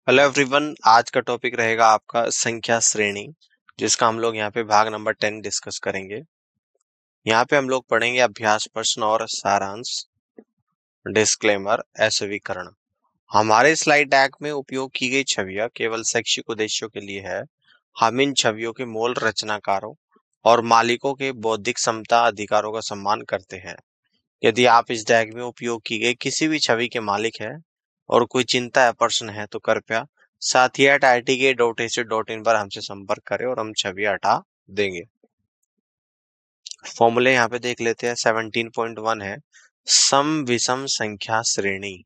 Hello everyone, आज का topic रहेगा आपका संख्या श्रेणी, जिसका हम लोग यहाँ पे भाग नंबर 10 डिस्कस करेंगे। यहाँ पे हम लोग पढ़ेंगे अभ्यास प्रश्न और सारांश, डिस्क्लेमर, असवीकरण। हमारे स्लाइड डेक में उपयोग की गई छवियां केवल शैक्षिक उद्देश्यों के लिए है। हम इन छवियों के मूल रचनाकारों और मालिकों के बौद्धिक समता अधिकारों का सम्मान करते हैं। यदि आप इस डेक में उपयोग की गई किसी भी छवि के मालिक हैं और कोई चिंता या प्रश्न है तो कृपया sathi@itk.ac.in पर हमसे संपर्क करें और हम छवि हटा देंगे। फॉर्मूले यहाँ पे देख लेते हैं। 17.1 है सम विषम संख्या श्रेणी।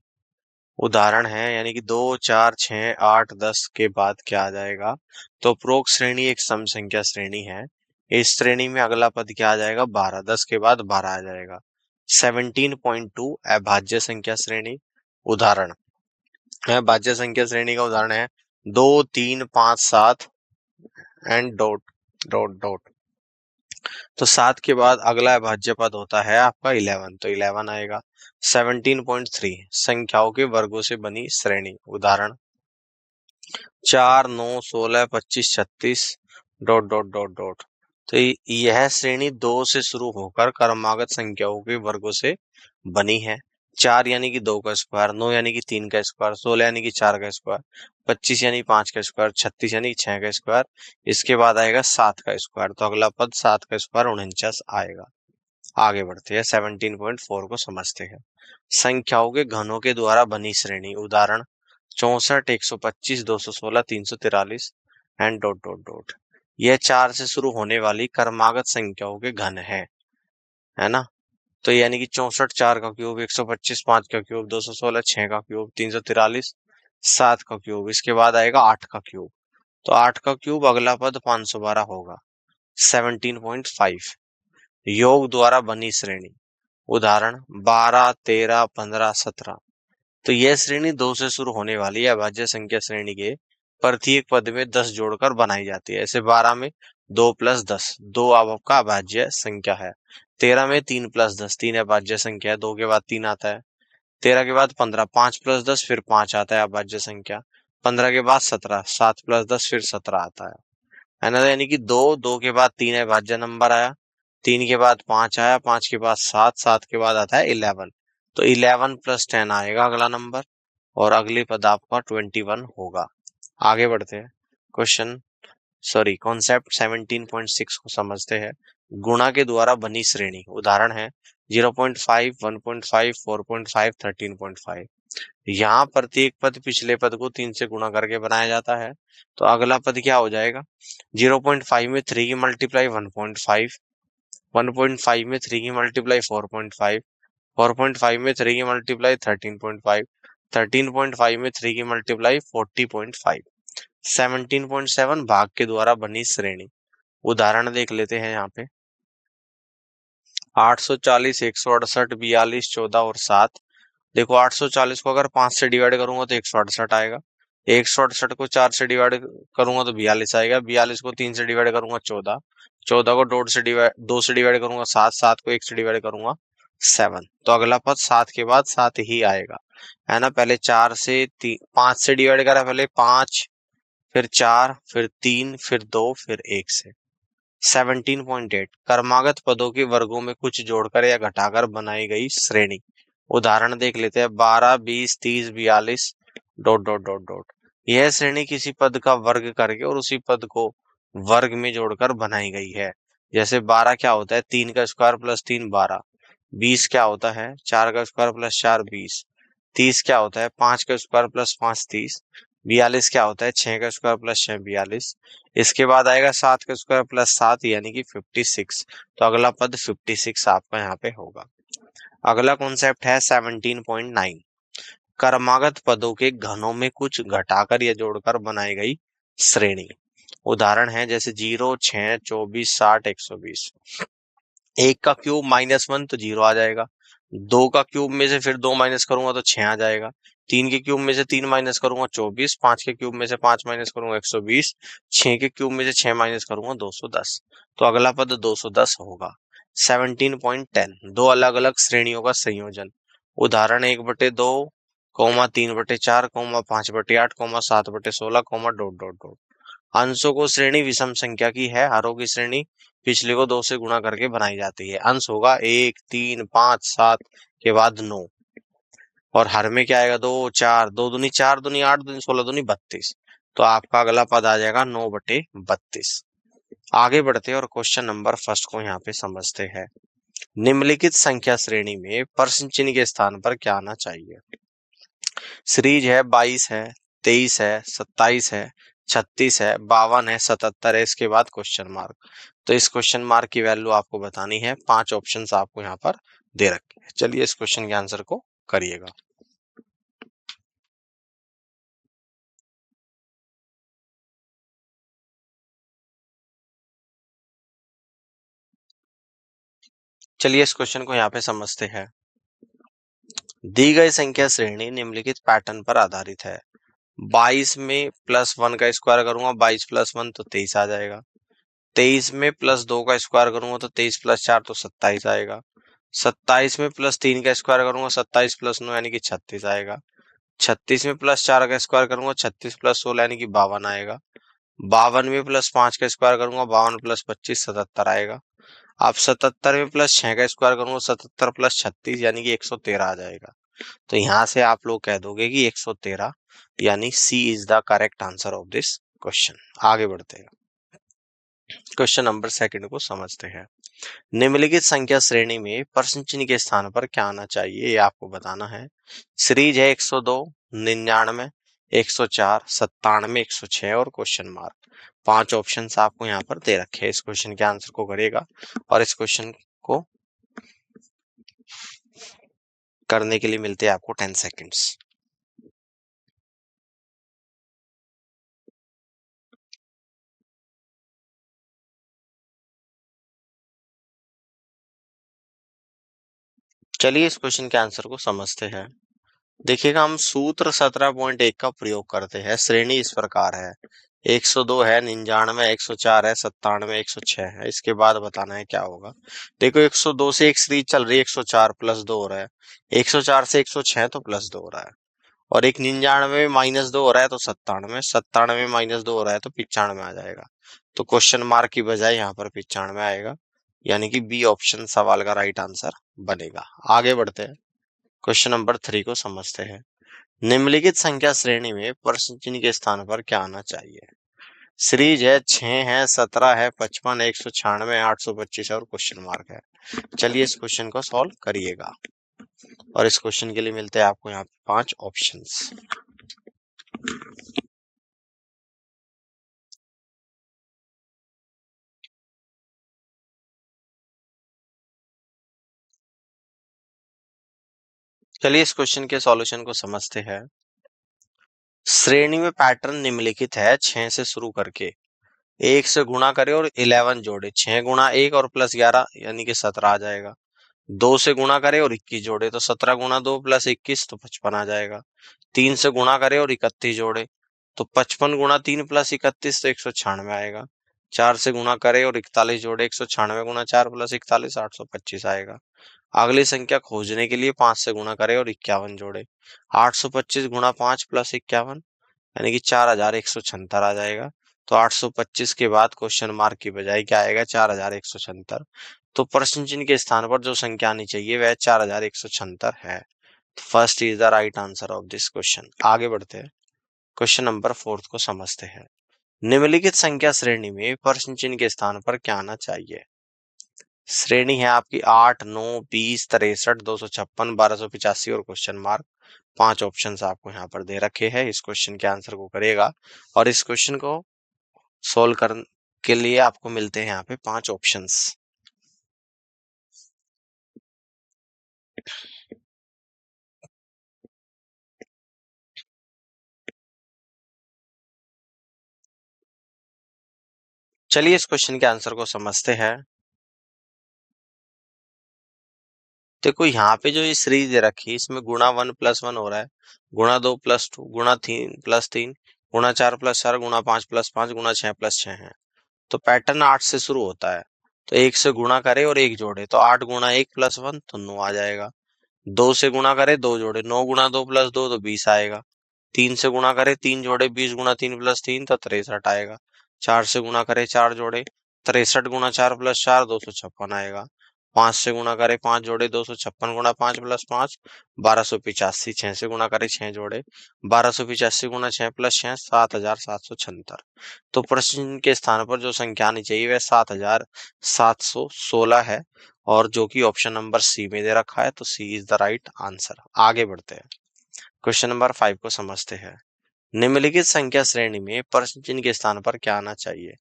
उदाहरण है यानी कि 2, 4, 6, 8, 10 के बाद क्या आ जाएगा, तो उपरोक्त श्रेणी एक सम संख्या श्रेणी है। इस श्रेणी में अगला पद क्या आ जाएगा, 12, 10 के बाद 12 आ जाएगा। 17.2 अभाज्य संख्या श्रेणी। उदाहरण है भाज्य संख्या श्रेणी का उदाहरण है 2, 3, 5, 7 एंड डॉट डॉट डॉट। तो 7 के बाद अगला अभाज्य पद होता है आपका 11, तो 11 आएगा। 17.3 संख्याओं के वर्गों से बनी श्रेणी। उदाहरण 4, 9, 16, 25, 36 डॉट डॉट डॉट डॉट। तो यह श्रेणी 2 से शुरू होकर क्रमागत संख्याओं के वर्गों से बनी है। 4 यानी कि 2 का स्क्वायर, 9 यानी कि 3 का स्क्वायर, 16 यानी कि 4 का स्क्वायर, 25 यानी 5 का स्क्वायर, 36 यानी 6 का स्क्वायर। इसके बाद आएगा 7 का स्क्वायर, तो अगला पद 7 का स्क्वायर 49 आएगा। आगे बढ़ते हैं, 17.4 को समझते हैं। संख्याओं के घनों के द्वारा बनी श्रेणी। उदाहरण 64, 125, 216, 343 एंड डॉट डॉट डॉट। यह 4 से शुरू होने वाली क्रमागत संख्याओं के घन है ना। तो यानी कि 64 4 का क्यूब, 125 5 का क्यूब, 216 6 का क्यूब, 343 7 का क्यूब। इसके बाद आएगा 8 का क्यूब, तो 8 का क्यूब अगला पद 512 होगा। 17.5 योग द्वारा बनी श्रेणी। उदाहरण 12, 13, 15, 17। तो यह श्रेणी 2 से शुरू होने वाली है अभाज्य संख्या श्रेणी के प्रत्येक पद में 10 जोड़कर बनाई जाती है। ऐसे 12 में 2 + 10 2 आपका अभाज्य संख्या है। 13 में 3 + 10 3 अभाज्य संख्या है, 2 के बाद 3 आता है। 13 के बाद 15 5 + 10 फिर 5 आता है अभाज्य संख्या। 15 के बाद 17 7 + 10 फिर 17 आता है ना। यानी कि 2 2 के बाद 3 अभाज्य नंबर आया, 3 के बाद 5 आया, 5 के बाद 7 7 के बाद आता है 11। तो 11 + 10 आएगा अगला नंबर, और अगले पद आपका 21 होगा। आगे बढ़ते हैं, कॉन्सेप्ट 17.6 को समझते हैं। गुणा के द्वारा बनी श्रेणी। उदाहरण है 0.5, 1.5, 4.5, 13.5। यहाँ प्रत्येक पद पिछले पद को 3 से गुणा करके बनाया जाता है। तो अगला पद क्या हो जाएगा, 0.5 में 3 की मल्टीप्लाई 1.5, 1.5 में 3 की मल्टीप्लाई 4.5, 4.5 में 3 की मल्टीप्लाई 13.5, 13.5 में 3 की मल्टीप्लाई 40.5। 17.7 भाग के द्वारा बनी श्रेणी। उदाहरण देख लेते हैं यहाँ पे 840, 168, 42, 14 और 7। देखो 840 को अगर 5 से डिवाइड करूंगा तो 168 आएगा, 168 को 4 से डिवाइड करूंगा तो 42 आएगा, 42 को 3 से डिवाइड करूंगा 14, 14 को 2 से डिवाइड करूंगा 7, 7 को 1 से डिवाइड करूंगा 7। तो अगला पद 7 के बाद 7 ही आएगा, है ना। पहले 5 से डिवाइड करा, पहले 5 फिर 4 फिर 3 फिर 2 फिर 1 से। 17.8 क्रमागत पदों के वर्गों में कुछ जोड़कर या घटाकर बनाई गई श्रेणी। उदाहरण देख लेते हैं 12, 20, 30, 42 डॉट डॉट डॉट डॉट। यह श्रेणी किसी पद का वर्ग करके और उसी पद को वर्ग में जोड़कर बनाई गई है। जैसे 12 क्या होता है, 3 का स्क्वायर प्लस 3 12। 20 क्या होता है, 4 का स्क्वायर प्लस 4 20। 30 क्या होता है, 5 का स्क्वायर प्लस 5 30। 42 क्या होता है, 6 का स्क्वायर प्लस 6 42। इसके बाद आएगा 7 का स्क्वायर प्लस 7 यानी कि 56। तो अगला पद 56 आपका यहाँ पे होगा। अगला कॉन्सेप्ट है 17.9 क्रमागत पदों के घनों में कुछ घटाकर या जोड़कर बनाई गई श्रेणी। उदाहरण है जैसे 0, 6, 24, 60, 120। 1 का क्यूब -1 तो 0 आ जाएगा, 2 का क्यूब में से फिर 2 माइनस करूंगा तो 6 आ जाएगा, 3 के क्यूब में से 3 माइनस करूंगा 24, 5 के क्यूब में से 5 माइनस करूंगा 120, 6 के क्यूब में से 6 माइनस करूंगा 210। तो अगला पद 210 होगा। 17.10 दो अलग अलग श्रेणियों का संयोजन। उदाहरण 1/2 3/4, 5/8, 7/16, डॉट डॉट डॉट। अंशों को श्रेणी विषम संख्या की है, हरों की श्रेणी पिछले को 2 से गुणा करके बनाई जाती है। अंश होगा 1, 3, 5, 7 के बाद 9, और हर में क्या आएगा 2, 4, 2 दूनी 4, दूनी 8, दूनी 16, दूनी 32। तो आपका अगला पद आ जाएगा 9/32। आगे बढ़ते हैं और क्वेश्चन नंबर फर्स्ट को यहाँ पे समझते हैं। निम्नलिखित संख्या श्रेणी में प्रश्न चिन्ह के स्थान पर क्या आना चाहिए? सीरीज है, 22 है, 23 है, 27 है, 36 है, 52 है, 77 है, इसके बाद क्वेश्चन मार्क। तो इस क्वेश्चन मार्क की वैल्यू आपको बतानी है। 5 ऑप्शंस आपको यहाँ पर दे रखे हैं। चलिए इस क्वेश्चन के आंसर को करिएगा। चलिए इस क्वेश्चन को यहाँ पे समझते हैं। दी गई संख्या श्रेणी निम्नलिखित पैटर्न पर आधारित है। 22 में +1 का स्क्वायर करूंगा, 22 + 1 तो 23 आ जाएगा। 23 में +2 का स्क्वायर करूंगा तो 23 + 4 तो 27 आएगा। 27 में +3 का स्क्वायर करूंगा, 27 + 9 यानी कि 36 आएगा। 36 में +4 का स्क्वायर करूंगा, 36 + 16 यानी कि 52 आएगा। 52 में +5 का स्क्वायर करूंगा, 52 + 25 77 आएगा। अब 77 में +6 का स्क्वायर करूंगा, 77 + 36 यानी कि 113 आ जाएगा। तो यहाँ से आप लोग कह दोगे कि 113 यानी C is the correct answer of this question. आगे बढ़ते हैं, क्वेश्चन नंबर सेकंड को समझते हैं। निम्नलिखित संख्या श्रेणी में प्रश्न चिन्ह के स्थान पर क्या आना चाहिए, ये आपको बताना है। सीरीज है 102, 99, 104, 97, 106 और क्वेश्चन मार्क। 5 ऑप्शन आपको यहाँ पर दे रखे हैं। इस क्वेश्चन के आंसर को करिएगा और इस क्वेश्चन को करने के लिए मिलते हैं आपको 10 सेकेंड्स। चलिए इस क्वेश्चन के आंसर को समझते हैं। देखिएगा, हम सूत्र 17.1 का प्रयोग करते हैं। श्रेणी इस प्रकार है, 102 है, 99, 104 है, 97, 106 है। इसके बाद बताना है क्या होगा। देखो 102 से एक सीरीज चल रही है, 104 +2 हो रहा है, 104 से 106 तो +2 हो रहा है, और एक 99 में -2 हो रहा है तो 97, 97 में -2 हो रहा है तो 95 आ जाएगा। तो क्वेश्चन मार्क की बजाय यहाँ पर 95 आएगा, यानी कि बी ऑप्शन सवाल का राइट आंसर बनेगा। आगे बढ़ते हैं, क्वेश्चन नंबर 3 को समझते हैं। निम्नलिखित संख्या श्रेणी में प्रश्न चिन्ह के स्थान पर क्या आना चाहिए? सीरीज है, 6 है, 17 है, 55, 196, 825 और क्वेश्चन मार्क है। चलिए इस क्वेश्चन को सॉल्व करिएगा और इस क्वेश्चन के लिए मिलते हैं आपको यहाँ पे 5 ऑप्शंस। चलिए इस क्वेश्चन के सॉल्यूशन को समझते हैं। श्रेणी में पैटर्न निम्नलिखित है, 6 से शुरू करके 1 से गुणा करे और 11 जोड़े, 6 गुणा 1 और +11 यानी कि 17 आ जाएगा। 2 से गुणा करे और 21 जोड़े तो 17 गुणा 2 + 21 तो 55 आ जाएगा। 3 से गुणा करे और 31 जोड़े तो 55 गुणा 3 + 31 तो 196 आएगा। 4 से गुणा करे और 41 जोड़े, 196 गुणा 4 + 41 825 आएगा। अगली संख्या खोजने के लिए 5 से गुणा करे और 51 जोड़े, 825 गुणा 5 + 51 यानी कि 4176 आ जाएगा। तो 825 के बाद क्वेश्चन मार्क की बजाय क्या आएगा, 4176। तो प्रश्न चिन्ह के स्थान पर जो संख्या आनी चाहिए वह 4176 है। First is the right answer of this question. आगे बढ़ते हैं, क्वेश्चन नंबर 4 को समझते हैं। निम्नलिखित संख्या श्रेणी में प्रश्न चिन्ह के स्थान पर क्या आना चाहिए? श्रेणी है आपकी 8, 9, 20, 63, 256, 1285 और क्वेश्चन मार्क। 5 ऑप्शंस आपको यहाँ पर दे रखे हैं। इस क्वेश्चन के आंसर को करिएगा और इस क्वेश्चन को सोल्व करने के लिए आपको मिलते हैं यहाँ पे 5 ऑप्शंस। चलिए इस क्वेश्चन के आंसर को समझते हैं। देखो यहाँ पे जो ये सीरीज दे रखी है इसमें गुणा 1 + 1 हो रहा है, गुणा 2 + 2, गुणा 3 + 3, गुणा 4 + 4, गुणा 5 + 5, गुणा 6 + 6 है। तो पैटर्न 8 से शुरू होता है, तो 1 से गुणा करे और 1 जोड़े तो 8 गुणा 1 + 1 तो 9 आ जाएगा। 2 से गुणा करे 2 जोड़े, 9 गुणा 2 प्लस 2 तो 20 आएगा। 3 से गुणा करे 3 जोड़े, 20 गुणा 3 प्लस 3 तो 63 आएगा। 4 से गुणा करे 4 जोड़े, 63 गुणा 4 प्लस 4 256 आएगा। 5 से गुणा करे 5 जोड़े, 256 गुणा 5 प्लस 5 1285। 6 से गुणा करे 6 जोड़े, 1285 गुणा 6 प्लस 6 7776। तो प्रश्न चिन्ह के स्थान पर जो संख्या आनी चाहिए वह 7716 है, और जो कि ऑप्शन नंबर सी में दे रखा है, तो सी इज द राइट आंसर। आगे बढ़ते हैं, क्वेश्चन नंबर 5 को समझते हैं। निम्नलिखित संख्या श्रेणी में प्रश्न चिन्ह के स्थान पर क्या आना चाहिए?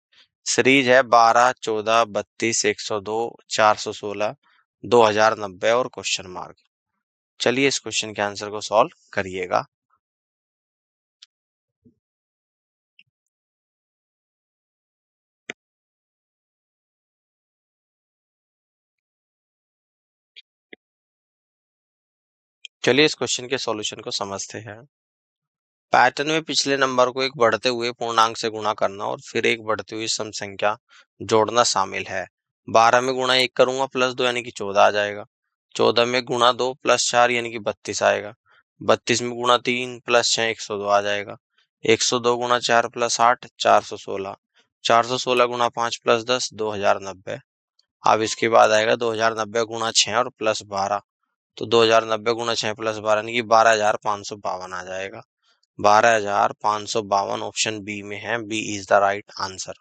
सीरीज है 12, 14, 32, 102, 416, 2090 और क्वेश्चन मार्क। चलिए इस क्वेश्चन के आंसर को सॉल्व करिएगा। चलिए इस क्वेश्चन के सॉल्यूशन को समझते हैं। पैटर्न में पिछले नंबर को एक बढ़ते हुए पूर्णांक से गुणा करना और फिर एक बढ़ती हुई सम संख्या जोड़ना शामिल है। 12 में गुणा 1 करूंगा प्लस 2 यानी कि 14 आ जाएगा। 14 में गुणा 2 प्लस 4 यानी कि 32 आएगा। 32 में गुणा 3 प्लस 6 102 आ जाएगा। 102 गुणा 4 प्लस 8 416। 416 गुणा 5 प्लस 10 2090। अब इसके बाद आएगा 2090 गुणा 6 और प्लस 12, तो 2090 गुणा 6 प्लस 12 यानी कि 12,552 आ जाएगा। 12,552 ऑप्शन बी में है। B is the right answer.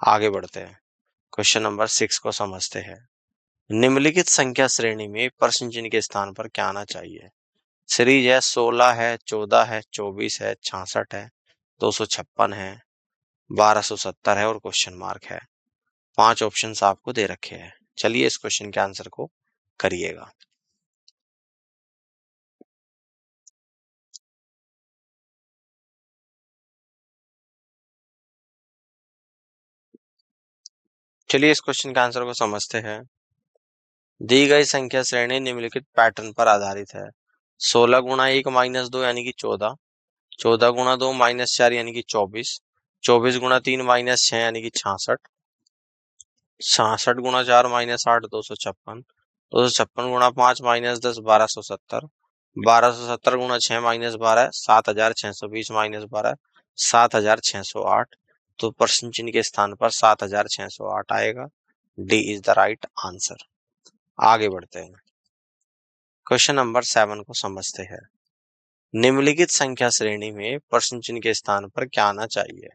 आगे बढ़ते हैं, क्वेश्चन नंबर 6 को समझते हैं। निम्नलिखित संख्या श्रेणी में प्रश्न चिन्ह के स्थान पर क्या आना चाहिए? सीरीज है 16 है, 14 है, 24 है, 66 है, 256 है, 1270 है और क्वेश्चन मार्क है। 5 ऑप्शन आपको दे रखे हैं। चलिए इस क्वेश्चन के आंसर को करिएगा। चलिए इस क्वेश्चन के आंसर को समझते हैं। दी गई संख्या श्रेणी निम्नलिखित पैटर्न पर आधारित है। 16 गुणा 1 माइनस 2 यानी कि 14, 14 गुणा 2 माइनस 4 यानी कि 24, 24 गुणा 3 माइनस 6 यानी कि 66, 66 गुणा 4 माइनस 8 256, 256 गुणा 5 माइनस 10 1270, 1270 गुणा 6 माइनस 12 7620 माइनस 12 7608। तो प्रश्न चिन्ह के स्थान पर 7608 आएगा। D is the right answer. आगे बढ़ते हैं, क्वेश्चन नंबर 7 को समझते हैं। निम्नलिखित संख्या श्रेणी में प्रश्न चिन्ह के स्थान पर क्या आना चाहिए?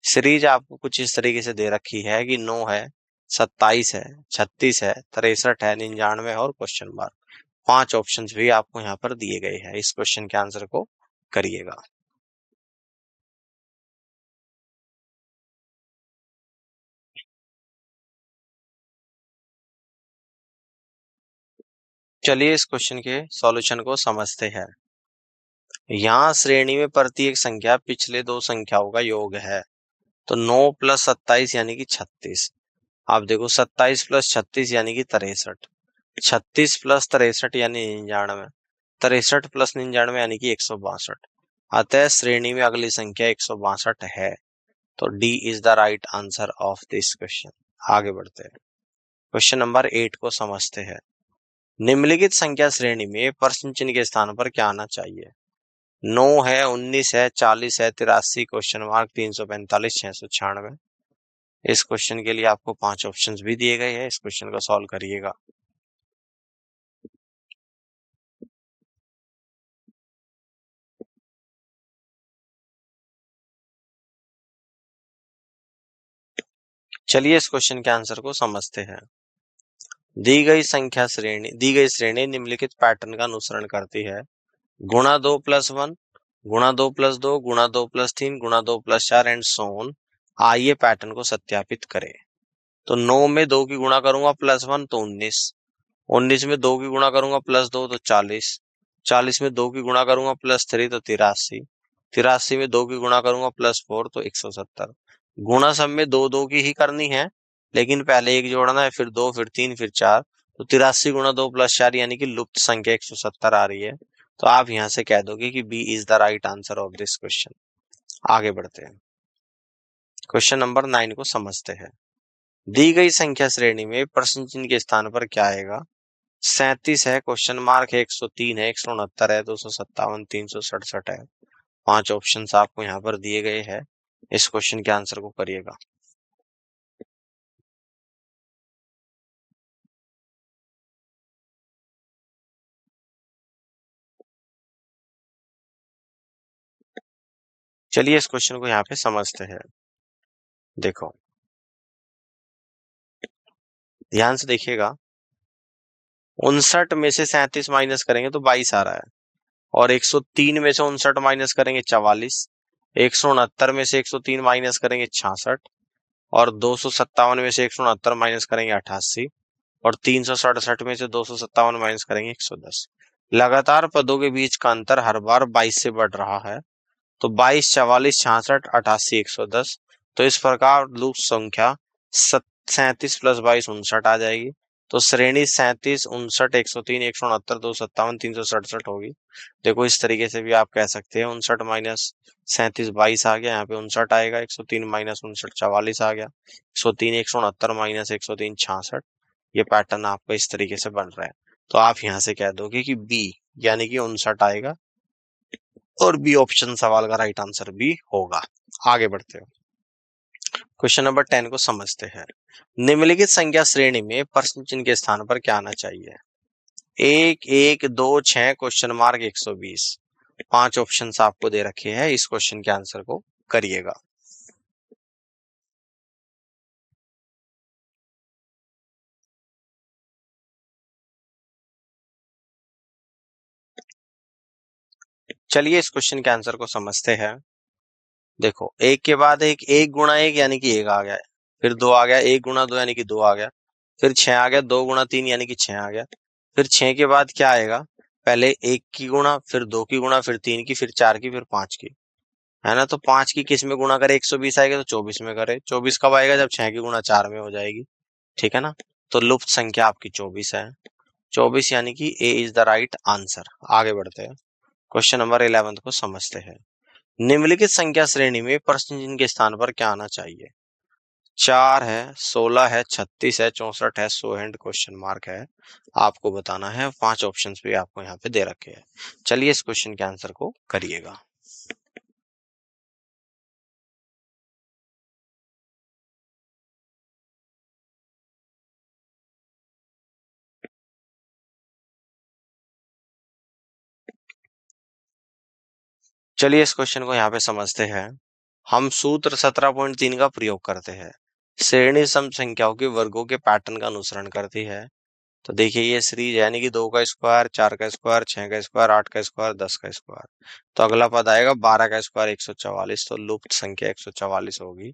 सीरीज आपको कुछ इस तरीके से दे रखी है कि 9 है, 27 है, 36 है, 63 है, 99 और क्वेश्चन मार्क। 5 ऑप्शंस भी आपको यहाँ पर दिए गए हैं। इस क्वेश्चन के आंसर को करिएगा। चलिए इस क्वेश्चन के सॉल्यूशन को समझते हैं। यहाँ श्रेणी में प्रत्येक संख्या पिछले दो संख्याओं का योग है, तो 9 प्लस 27 यानी कि 36। आप देखो 27 प्लस 36 यानी कि 63, 36 प्लस 63 यानी 99, 63 प्लस 99 यानी कि 162। अतः श्रेणी में अगली संख्या 162 है, तो D is the right answer of this question. आगे बढ़ते हैं, क्वेश्चन नंबर 8 को समझते हैं। निम्नलिखित संख्या श्रेणी में प्रश्न चिन्ह के स्थान पर क्या आना चाहिए? 9 है, 19 है, 40 है, 83 क्वेश्चन मार्क 345 696। इस क्वेश्चन के लिए आपको 5 ऑप्शंस भी दिए गए हैं। इस क्वेश्चन को सॉल्व करिएगा। चलिए इस क्वेश्चन के आंसर को समझते हैं। दी गई श्रेणी निम्नलिखित पैटर्न का अनुसरण करती है। गुणा 2 प्लस 1, गुणा 2 प्लस 2, गुणा 2 प्लस 3, गुणा 2 प्लस 4 एंड सो ऑन। आइए पैटर्न को सत्यापित करें। तो 9 में 2 की गुणा करूंगा प्लस 1 तो 19, 19 में 2 की गुणा करूंगा प्लस 2 तो 40, 40 में 2 की गुणा करूंगा प्लस 3 तो 83, 83 में 2 की गुणा करूंगा प्लस 4 तो 170। गुणा सब में दो दो की ही करनी है, लेकिन पहले एक जोड़ना है, फिर 2, फिर 3, फिर 4। तो 83 गुणा 2 प्लस 4 यानी कि लुप्त संख्या 170 आ रही है। तो आप यहां से कह दोगे कि B is the right answer of this question. आगे बढ़ते हैं, क्वेश्चन नंबर 9 को समझते हैं। दी गई संख्या श्रेणी में प्रश्न चिन्ह के स्थान पर क्या आएगा? 37 है, क्वेश्चन मार्क है, 103 है, 169 है, 257, 367 है। 5 ऑप्शंस आपको यहाँ पर दिए गए हैं, इस क्वेश्चन के आंसर को करिएगा। चलिए इस क्वेश्चन को यहाँ पे समझते हैं। देखो ध्यान से देखिएगा, 59 में से 37 माइनस करेंगे तो 22 आ रहा है, और 103 में से 59 माइनस करेंगे 44, 169 में से 103 माइनस करेंगे 66, और 257 में से 169 माइनस करेंगे 88, और 367 में से 257 माइनस करेंगे 110। लगातार पदों के बीच का अंतर हर बार 22 से बढ़ रहा है, तो 22, 44, 66, 88, 110। तो इस प्रकार लूप संख्या 37 प्लस 22 59 आ जाएगी। तो श्रेणी 37, 59, 103, 169, 257, 367 होगी। देखो इस तरीके से भी आप कह सकते हैं, 59 माइनस 37 22 आ गया, यहाँ पे 59 आएगा, 103 माइनस 59 44 आ गया, 103 169 माइनस 103 66। ये पैटर्न आपका इस तरीके से बन रहा है। तो आप यहाँ से कह दोगे कि बी यानी कि 59 आएगा, और बी ऑप्शन सवाल का राइट आंसर भी होगा। आगे बढ़ते हो, क्वेश्चन नंबर 10 को समझते हैं। निम्नलिखित संख्या श्रेणी में प्रश्न चिन्ह के स्थान पर क्या आना चाहिए? 1 1 2 6 क्वेश्चन मार्क 120। 5 ऑप्शंस आपको दे रखे हैं, इस क्वेश्चन के आंसर को करिएगा। चलिए इस क्वेश्चन के आंसर को समझते हैं। देखो एक के बाद एक, एक गुणा एक यानी कि एक आ गया, फिर दो आ गया, एक गुणा दो यानी कि दो आ गया, फिर 6 आ गया, दो गुणा तीन यानी कि 6 आ गया, फिर 6 के बाद क्या आएगा? पहले एक की गुणा, फिर दो की गुणा, फिर तीन की, फिर चार की, फिर पांच की, है ना। तो पांच की किस में गुणा करे? 120 आएगा, तो 24 में करे। 24 कब आएगा? जब 6 की गुणा 4 में हो जाएगी, ठीक है ना। तो लुप्त संख्या आपकी 24 है। 24 यानी कि ए इज द राइट आंसर। आगे बढ़ते हैं, क्वेश्चन नंबर 11 को समझते हैं। निम्नलिखित संख्या श्रेणी में प्रश्न चिन्ह के स्थान पर क्या आना चाहिए? 4 है, 16 है, 36 है, 64 है, 100 है, क्वेश्चन मार्क है। आपको बताना है, 5 ऑप्शंस भी आपको यहाँ पे दे रखे हैं। चलिए इस क्वेश्चन के आंसर को करिएगा। चलिए इस क्वेश्चन को यहाँ पे समझते हैं। हम सूत्र 17.3 का प्रयोग करते हैं। श्रेणी सम संख्याओं के वर्गों के पैटर्न का अनुसरण करती है। तो देखिए ये सीरीज यानी कि 2 का स्क्वायर, 4 का स्क्वायर, 6 का स्क्वायर, 8 का स्क्वायर, 10 का स्क्वायर। तो अगला पद आएगा 12 का स्क्वायर 144। तो लुप्त संख्या 144 होगी।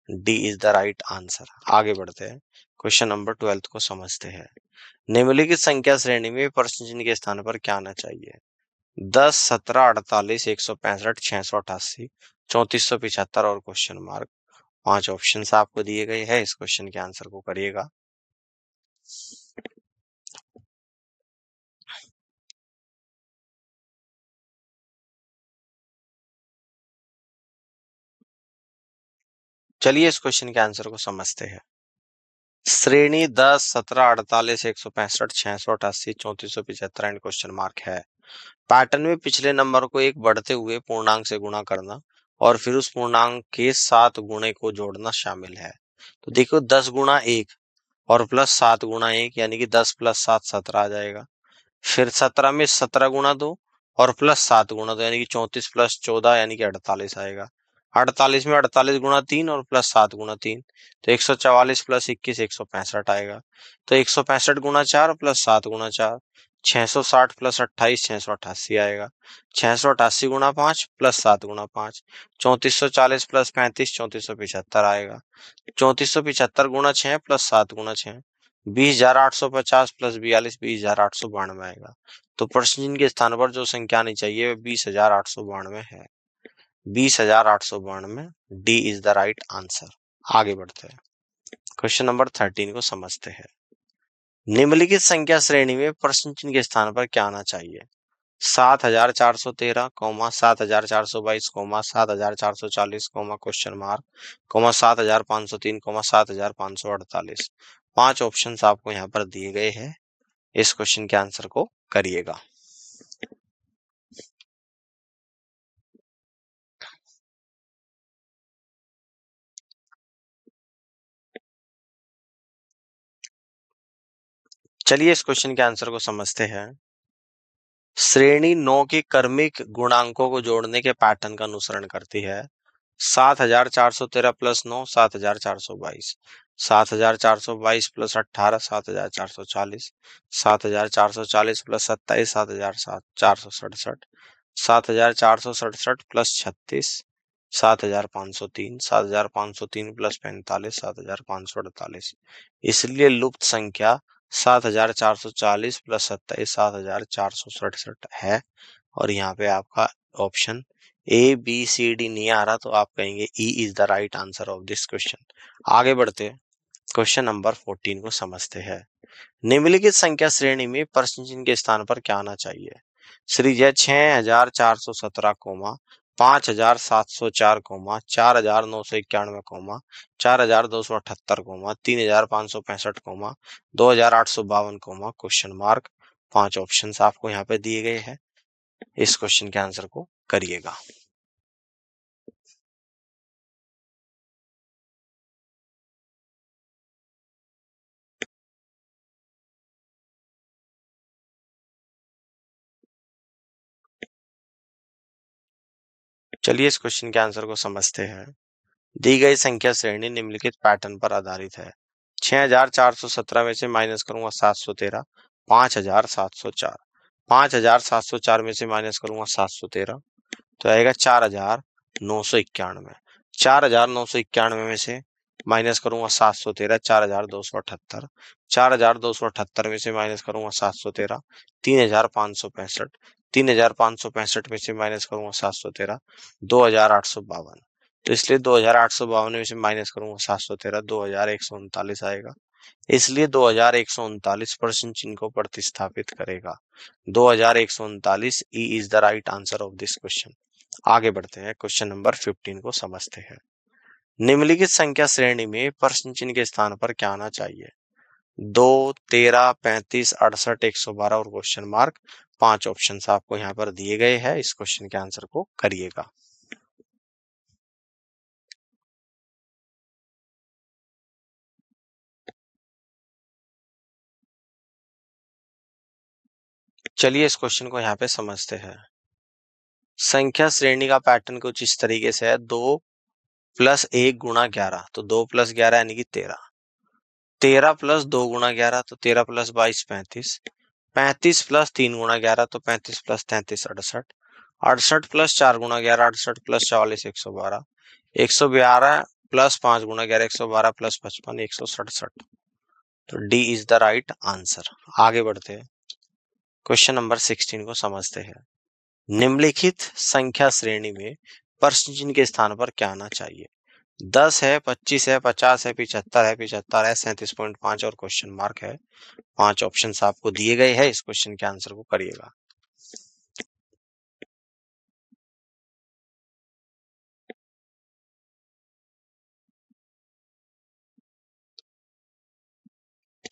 D is the right answer. आगे बढ़ते हैं, क्वेश्चन नंबर 12 को समझते हैं। निम्नलिखित संख्या श्रेणी में प्रश्न चिन्ह के स्थान पर क्या आना चाहिए? 10, 17, 48, 165, 688, 3475 और क्वेश्चन मार्क। 5 ऑप्शन आपको दिए गए हैं, इस क्वेश्चन के आंसर को करिएगा। चलिए इस क्वेश्चन के आंसर को समझते हैं। श्रेणी 10, 17, 48, 165, 688, 3475 एंड क्वेश्चन मार्क है। पैटर्न में पिछले नंबर को एक बढ़ते हुए पूर्णांक से गुणा करना और फिर उस पूर्णांक के 7 गुणे को जोड़ना शामिल है। तो देखो 10 गुणा 1 और प्लस 7 गुणा 1 यानी कि 10 प्लस 7 17 आ जाएगा। फिर 17 में 17 गुणा 2 और प्लस 7 गुणा 2 यानी कि 34 प्लस 14 यानी कि 48 आएगा। 48 में 48 गुणा 3 और प्लस 7 गुणा 3, तो 144 प्लस 21 165 आएगा। तो 165 गुणा 4 प्लस 7 गुणा 4, 660 प्लस 28 688 आएगा। 688 गुणा 5 प्लस 7 गुणा 5, 3440 प्लस 35 3475 आएगा। 3475 गुणा 6 प्लस 7 गुणा 6, 20,850 प्लस 42 20,892 आएगा। तो प्रश्न चिन्ह के स्थान पर जो संख्या आनी चाहिए वह 20,892 है। 20,892, D is the right answer. आगे बढ़ते हैं, क्वेश्चन नंबर 13 को समझते हैं। निम्नलिखित संख्या श्रेणी में प्रश्न चिन्ह के स्थान पर क्या आना चाहिए? 7,413, 7,422, 7,440, क्वेश्चन मार्क, 7,503, 7,548। 5 ऑप्शंस आपको यहाँ पर दिए गए हैं, इस क्वेश्चन के आंसर को करिएगा। चलिए इस क्वेश्चन के आंसर को समझते हैं। श्रेणी 9 की क्रमिक गुणांकों को जोड़ने के पैटर्न का अनुसरण करती है। 7413 plus 9 7422, 7422 plus 18 7440, 7440 plus 27 7467, 7467 plus 36 7503, 7503 plus 45 7548। इसलिए लुप्त संख्या 7440 प्लस 27 7467 है। और यहाँ पे आपका option A B C D नहीं आ रहा, तो आप कहेंगे E is the right answer of this question. आगे बढ़ते हैं, क्वेश्चन नंबर 14 को समझते हैं। निम्नलिखित संख्या श्रेणी में प्रश्न चिन्ह के स्थान पर क्या आना चाहिए? Shrijay 6417, 5704, 4991, 4278, 3565, 2852, question mark. 5 ऑप्शंस आपको यहाँ पे दिए गए हैं, इस क्वेश्चन के आंसर को करिएगा। चलिए इस क्वेश्चन के आंसर को समझते हैं। दी गई संख्या श्रेणी निम्नलिखित पैटर्न पर आधारित है। 6417 में से माइनस करूंगा 713, 5704, 5704 में से माइनस करूंगा 713, तो आएगा 4991। 4991 में से माइनस करूंगा 713, 4278, 4278 में से माइनस करूंगा 713, 3565, 3565 में से माइनस करूंगा 713, 2852। तो इसलिए 2852 में से माइनस करूंगा 713, 2139 आएगा। इसलिए 2139 प्रश्न चिन्ह को प्रतिस्थापित करेगा। 2139 ई is the right answer of this question. आगे बढ़ते हैं, क्वेश्चन नंबर 15 को समझते हैं। निम्नलिखित संख्या श्रेणी में प्रश्न चिन्ह के स्थान पर क्या आना चाहिए? 2, 13, 35, 68, 112 और क्वेश्चन मार्क। 5 ऑप्शन आपको यहाँ पर दिए गए हैं, इस क्वेश्चन के आंसर को करिएगा। चलिए इस क्वेश्चन को यहाँ पे समझते हैं। संख्या श्रेणी का पैटर्न कुछ इस तरीके से है। 2 प्लस 1 गुणा 11, तो 2 प्लस 11 यानी कि 13। 13 प्लस 2 गुणा 11, तो 13 प्लस 22 35। 35 प्लस 3 गुणा 11, तो 35 प्लस 33 68। 68 प्लस 4 गुणा 11, 68 प्लस 44 112। 112 प्लस 5 गुणा 11, 112 प्लस 55 167। तो D is the right answer. आगे बढ़ते हैं, क्वेश्चन नंबर 16 को समझते हैं। निम्नलिखित संख्या श्रेणी में प्रश्न चिन्ह के स्थान पर क्या आना चाहिए? 10 है, 25 है, 50 है, 75 है, 75 है, 37.5 और क्वेश्चन मार्क है। 5 ऑप्शन आपको दिए गए हैं, इस क्वेश्चन के आंसर को करिएगा।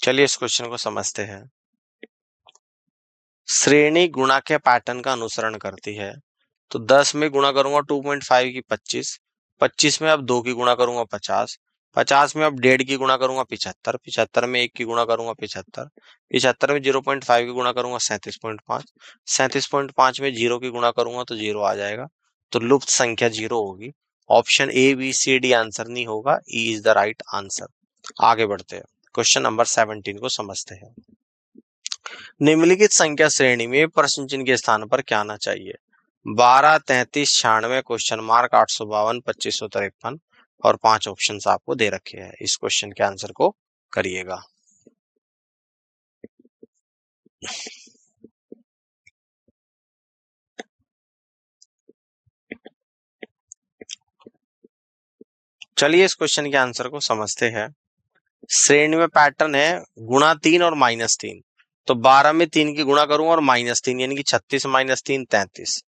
चलिए इस क्वेश्चन को समझते हैं। श्रेणी गुणा के पैटर्न का अनुसरण करती है। तो 10 में गुणा करूंगा 2.5 की 25, 25 में अब 2 की गुणा करूंगा 50, 50 में अब 1.5 की गुणा करूंगा 75, 75 में 1 की गुणा करूंगा 75, 75 में 0.5 की गुणा करूंगा 37.5, 37.5 में 0 की गुणा करूंगा तो 0 आ जाएगा। तो लुप्त संख्या 0 होगी। Option A B C D answer नहीं होगा, E is the right answer. आगे बढ़ते हैं, क्वेश्चन नंबर 17 को समझते हैं। निम्नलिखित संख्या श्रेणी में प्रश्न चिन्ह के स्थान पर क्या आना चाहिए? 12, 33, 96, क्वेश्चन मार्क, 852, 2553 और 5 ऑप्शन आपको दे रखे हैं, इस क्वेश्चन के आंसर को करिएगा। चलिए इस क्वेश्चन के आंसर को समझते हैं। श्रेणी में पैटर्न है गुणा 3 और माइनस 3। तो 12 में 3 की गुणा करूंगा और माइनस 3 यानी कि 36 माइनस 3 33।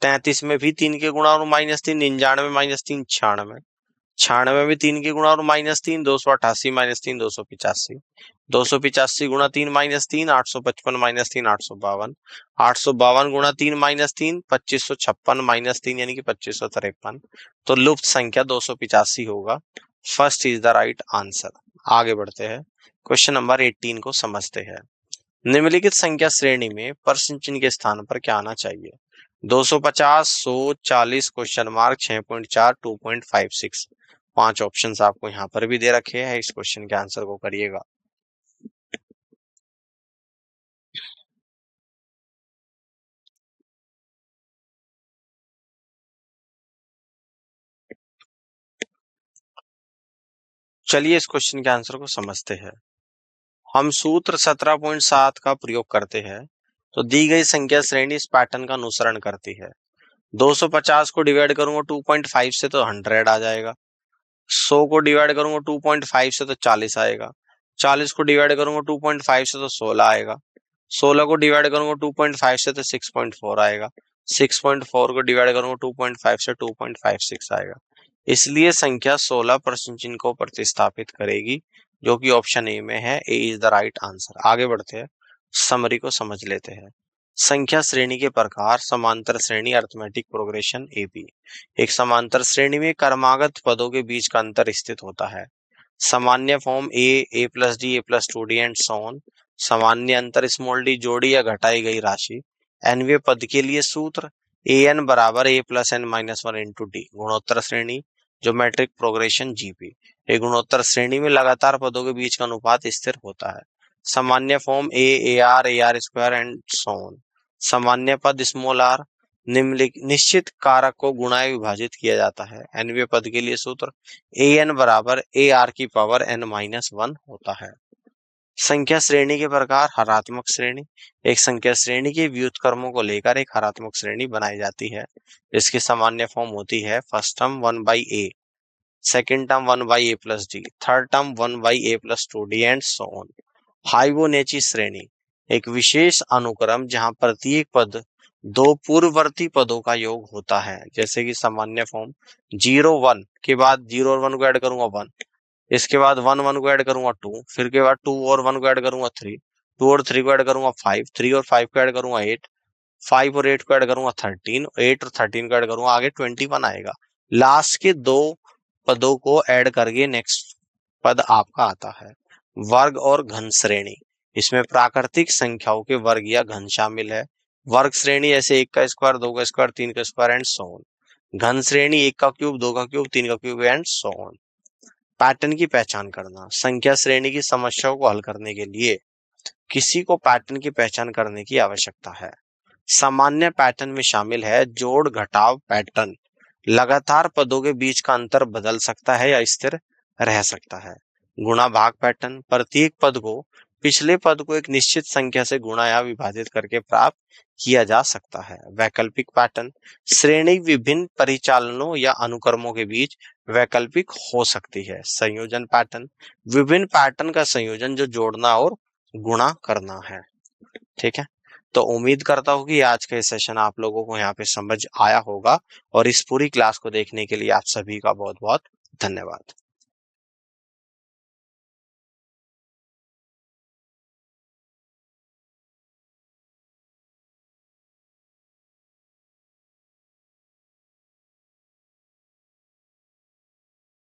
33 में भी 3 के गुणा और माइनस 3 99 माइनस 3 96। 96 में 3 की गुणा और -3, 288 -3 285, 285 गुणा 3 -3 855 -3 852, 852 गुणा 3 -3 2556 -3 यानी कि 2553। तो लुप्त संख्या 285 होगा। First is the right answer. आगे बढ़ते हैं, क्वेश्चन नंबर 18 को समझते हैं। निम्नलिखित संख्या श्रेणी में परसेंट चिन्ह के स्थान पर क्या आना चाहिए? 250, 100, 40, क्वेश्चन मार्क, 6.4, 2.56। 5 ऑप्शंस आपको यहाँ पर भी दे रखे हैं, इस क्वेश्चन के आंसर को करिएगा। चलिए इस क्वेश्चन के आंसर को समझते हैं। हम सूत्र 17.7 का प्रयोग करते हैं तो दी गई संख्या श्रेणी इस पैटर्न का अनुसरण करती है। 250 को डिवाइड करूंगा 2.5 से तो 100 आ जाएगा। 100 को डिवाइड करूंगा 2.5 से तो 40 आएगा। 40 को डिवाइड करूंगा 2.5 से तो 16 आएगा। 16 को डिवाइड करूंगा 2.5 से तो 6.4 आएगा। 6.4 को डिवाइड करूंगा 2.5 से 2.56 आएगा। इसलिए संख्या 16% चिन्ह को प्रतिस्थापित करेगी, जो कि ऑप्शन ए में है। ए इज द राइट आंसर। आगे बढ़ते हैं, समरी को समझ लेते हैं। संख्या श्रेणी के प्रकार, समांतर श्रेणी, अरिथमेटिक प्रोग्रेशन, एबी। एक समांतर श्रेणी में क्रमागत पदों के बीच का अंतर स्थित होता है। सामान्य form A plus D, A plus 2d and so on. सामान्य अंतर स्मॉल डी, जोड़ी या घटाई गई राशि। एनवे पद के लिए सूत्र ए एन बराबर a plus n minus 1 into d. गुणोत्तर श्रेणी, ज्योमेट्रिक प्रोग्रेशन, जीपी। एक गुणोत्तर श्रेणी में लगातार पदों के बीच का अनुपात स्थिर होता है। सामान्य form A R square and so on. सामान्य पद स्मॉल आर, निम्नलिखित निश्चित कारक को गुणा विभाजित किया जाता है। एनवे पद के लिए सूत्र ए एन बराबर ए आर की पावर एन माइनस 1 होता है। संख्या श्रेणी के प्रकार, हरात्मक श्रेणी। एक संख्या श्रेणी के व्युत्क्रमों को लेकर एक हरात्मक श्रेणी बनाई जाती है। इसकी सामान्य फॉर्म होती है first term 1 by a, second term 1 by a plus d, third term 1 by a plus 2d and so on. Fibonacci श्रेणी, एक विशेष अनुक्रम जहां प्रत्येक पद दो पूर्ववर्ती पदों का योग होता है। जैसे कि सामान्य फॉर्म 0 1 के बाद 0 और 1 को ऐड करूंगा 1, इसके बाद 1 1 को ऐड करूंगा 2, फिर के बाद 2 और 1 को ऐड करूंगा 3, 2 और 3 को ऐड करूंगा 5, 3 और 5 को ऐड करूंगा 8, 5 और 8 को ऐड करूंगा 13, 8 और 13 को ऐड करूंगा आगे 21 आएगा। लास्ट के दो पदों को ऐड करके नेक्स्ट पद आपका आता है। वर्ग और घन श्रेणी, इसमें प्राकृतिक संख्याओं के वर्ग या घन शामिल है। वर्ग श्रेणी ऐसे 1 का स्क्वायर, 2 का स्क्वायर, 3 का स्क्वायर एंड सो ऑन। घन श्रेणी 1 का क्यूब, 2 का क्यूब, 3 का cube and so on. Pattern की पहचान करना, संख्या श्रेणी की समस्याओं को हल करने के लिए किसी को पैटर्न की पहचान करने की आवश्यकता है। सामान्य पैटर्न में शामिल है जोड़ घटाव पैटर्न। लगातार पदों के बीच का अंतर बदल सकता है या स्थिर रह सकता है। गुणा भाग पैटर्न, प्रत्येक पद को पिछले पद को एक निश्चित संख्या से गुणा या विभाजित करके प्राप्त किया जा सकता है। वैकल्पिक पैटर्न, श्रेणी विभिन्न परिचालनों या अनुक्रमों के बीच वैकल्पिक हो सकती है। संयोजन पैटर्न, विभिन्न पैटर्न का संयोजन जो जोड़ना और गुणा करना है। ठीक है, तो उम्मीद करता हूँ कि आज का ये सेशन आप लोगों को यहाँ पे समझ आया होगा और इस पूरी क्लास को देखने के लिए आप सभी का बहुत बहुत धन्यवाद।